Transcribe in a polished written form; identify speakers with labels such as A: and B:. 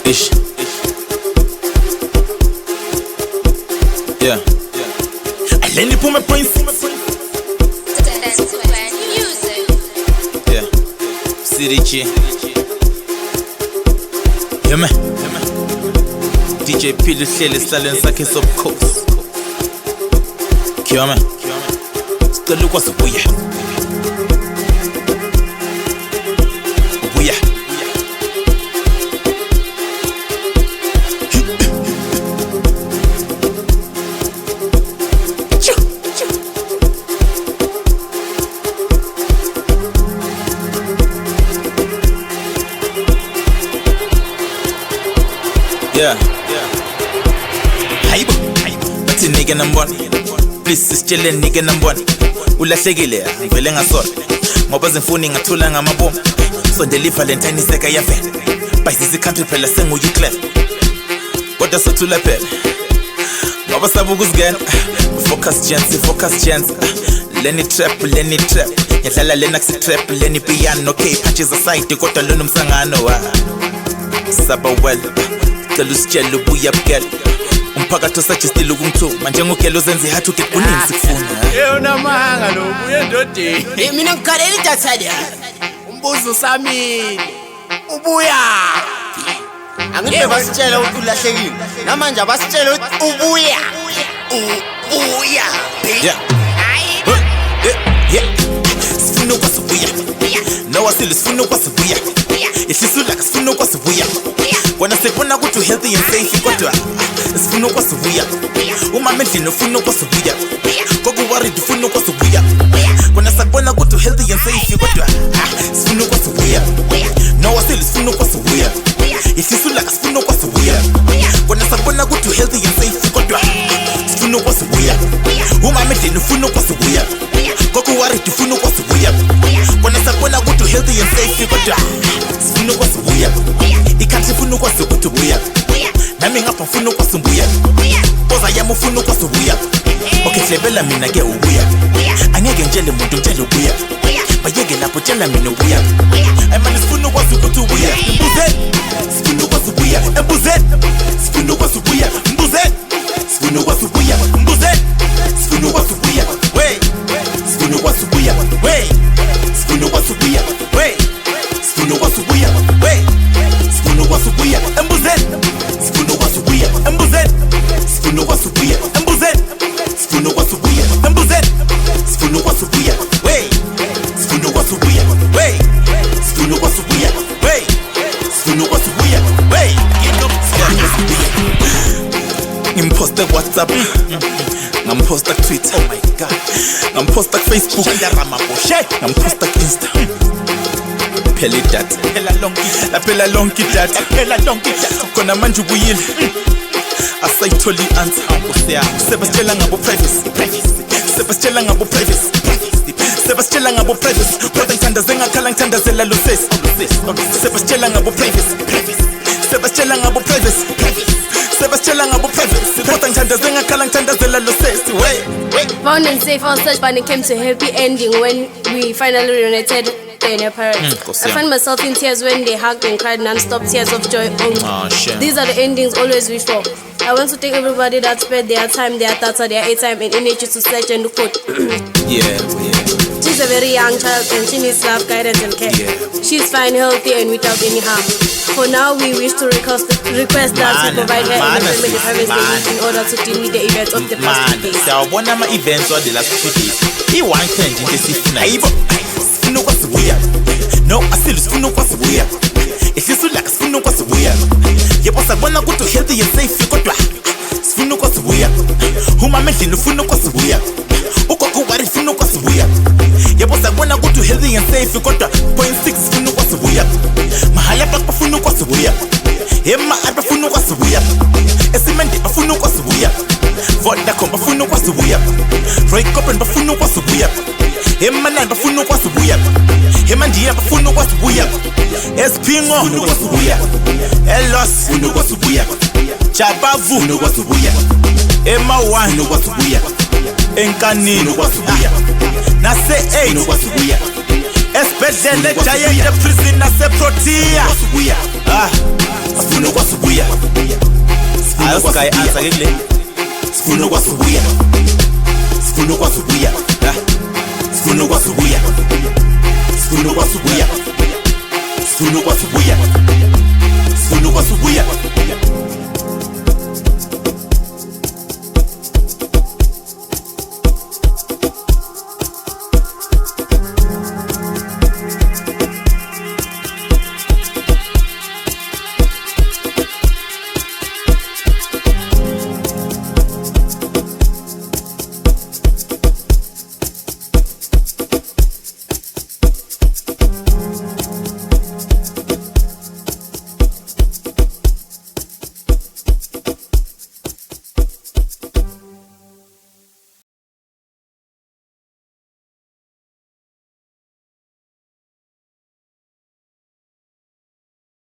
A: Ish. Yeah. Let me put my points. Yeah. CDG. Yeah, man. DJ P Luhlele silence sakhe sobukhosi. Kiyama. Sicela ukwazibuya. Buya. Yeah. Hayibo. Bathi nigga number 1. Please sisitshele nigga number 1. Ulahlekile ngivele ngasona. Ngoba zimfuni ngathula ngamabomu. Sondela iValentine iseka yavela. Bayisisi country phela senguyi clef. Kodwa sothula phela. Ngoba sabu kuzigena. Focus chance. Lenny trap. Yadlala lena kusi trap, Lenny piano, okay, punches aside, kodwa lona umsangano wa. Saba well. Cela usitshele ubuya bugela umphakathi osajistile ukumthuma njengogela ozenza ihathu ke kuningi sikufuna
B: yona manga lo buye ndodeni
C: mina ngikhalela idatha le
B: umbuzo samile ubuya
C: angeke basitshela ukuthi ulahlekile namanje abasitshela ukuthi ubuya
A: yeah sifuna ukwasibuya no asile sifuna ukwasibuya isisula sifuna ukwasibuya When I say when I go to healthy and safe, kodwa sifuna ukwasibuya uma mendlini ufuna ukwasibuya kokuwari ufuna ukwasibuya When I say when I go to healthy and safe, kodwa sifuna ukwasibuya no asile sifuna ukwasibuya isisula sifuna ukwasibuya When I say when I go to healthy and safe, kodwa sifuna ukwasibuya uma mendlini ufuna ukwasibuya kokuwari ufuna ukwasibuya When I say when I go to healthy and safe, kodwa sifuna ukwasibuya Ikhathi funa ukwasibuya buya nami ngapha funa ukwasibuya Oza yami ufuna ukwasibuya Okay hlebela mina ke ubuya Angeke ngitshele umuntu ngitshele ubuya Bayeke lapho tshela mina ubuya Ayimani sifuna ukwasibuya ubuya Mbuze sifuna ukwasibuya Mbuze sifuna ukwasibuya Mbuze sifuna ukwasibuya Mbuze sifuna ukwasibuya Wey sifuna ukwasibuya Wey sifuna ukwasibuya Wey sifuna ukwasibuya Wey Sifuna ukwasibuya embuzeni Sifuna ukwasibuya embuzeni Sifuna ukwasibuya embuzeni Sifuna ukwasibuya embuzeni Sifuna ukwasibuya wey Sifuna ukwasibuya wey Sifuna ukwasibuya wey Sifuna ukwasibuya wey Ngimposta ku WhatsApp Ngamposta ku Twitter Oh my god Ngamposta ku Facebook Ngamposta ku Insta Phela idatha phela lonke idatha khona manje ubuyile asayitholi answer sebasitshela ngabo privacy sebasitshela ngabo privacy sebasitshela ngabo privacy kodwa ngithandaze ngakhala ngithandazela lo sesi sebasitshela ngabo privacy sebasitshela ngabo privacy sebasitshela ngabo privacy kodwa ngithandaze ngakhala ngithandazela lo sesi
D: Found and safe on search, but it came to a happy ending when we finally reunited in their parents. I found myself in tears when they hugged and cried non-stop tears of joy. These are the endings always wish for. I want to thank everybody that spent their time, their data, their airtime and energy to search and look for. She's a very young child and she needs love, guidance and care. She's fine, healthy and without any harm. For now, we wish to request that we provide her and the family privacy in order to deal with the events of the past 2 days.
A: Sawubona ama-events of the last 2 days. I-one thing into sifuna yibo sifuna ukwasibuya no asile sifuna ukwasibuya isisula sifuna ukwasibuya yebo sakubona ukuthi healthy and safe kodwa sifuna ukwasibuya uma mendlini ufuna ukwasibuya ugogo wari sifuna ukwasibuya yebo sakubona ukuthi healthy and safe kodwa 0.6 sifuna ukwasibuya mahala bafuna ukwasibuya Hema abafuna ukwasibuya Esimende bafuna ukwasibuya Vodacom bafuna ukwasibuya Roy Copen bafuna ukwasibuya Hema nani bafuna ukwasibuya Hema ndiye bafuna ukwasibuya Espingo bafuna ukwasibuya Elos bafuna ukwasibuya Chabavu bafuna ukwasibuya Ema One bafuna ukwasibuya Enkanini ukwasibuya Nase 8 bafuna ukwasibuya Esbedlele Giant prison nase Protea sifuna kwasubuya
C: Ayo sky answer ke kule.
A: sifuna kwasubuya sifuna kwasubuya sifuna kwasubuya sifuna kwasubuya sifuna kwasubuya sifuna kwasubuya